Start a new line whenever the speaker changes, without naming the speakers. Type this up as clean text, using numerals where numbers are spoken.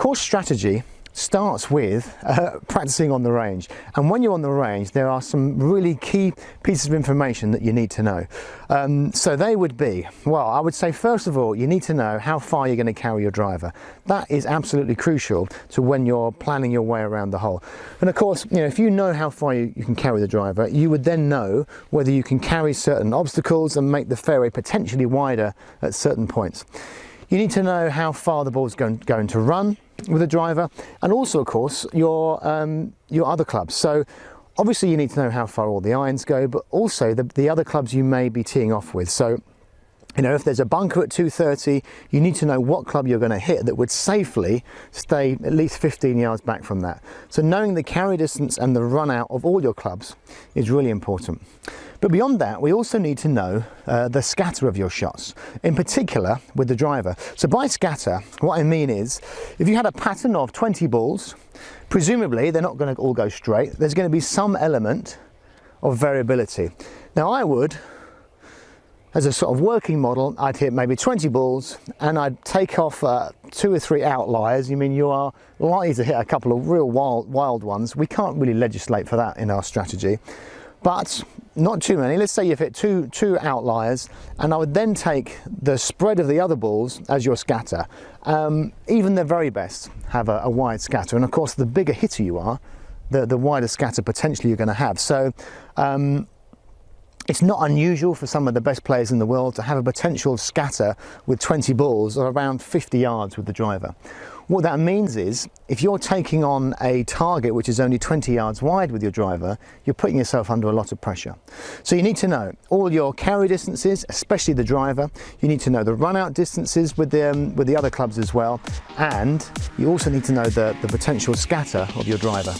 course strategy starts with practicing on the range, and when you're on the range there are some really key pieces of information that you need to know. So they would be, well, I would say first of all you need to know how far you're going to carry your driver. That is absolutely crucial to when you're planning your way around the hole. And of course, you know, if you know how far you can carry the driver, you would then know whether you can carry certain obstacles and make the fairway potentially wider at certain points. You need to know how far the ball's going to run with a driver, and also of course your other clubs. So obviously you need to know how far all the irons go, but also the other clubs you may be teeing off with. So you know, if there's a bunker at 230, you need to know what club you're going to hit that would safely stay at least 15 yards back from that. So knowing the carry distance and the run out of all your clubs is really important. But beyond that, we also need to know the scatter of your shots, in particular with the driver. So by scatter, what I mean is, if you had a pattern of 20 balls, presumably they're not going to all go straight. There's going to be some element of variability. Now I would, as a sort of working model, I'd hit maybe 20 balls and I'd take off 2 or 3 outliers. You mean you are likely to hit a couple of real wild ones. We can't really legislate for that in our strategy, but not too many. Let's say you've hit two outliers, and I would then take the spread of the other balls as your scatter. Even the very best have a wide scatter, and of course the bigger hitter you are, the wider scatter potentially you're going to have. So it's not unusual for some of the best players in the world to have a potential scatter with 20 balls of around 50 yards with the driver. What that means is, if you're taking on a target which is only 20 yards wide with your driver, you're putting yourself under a lot of pressure. So you need to know all your carry distances, especially the driver. You need to know the run out distances with the other clubs as well, and you also need to know the potential scatter of your driver.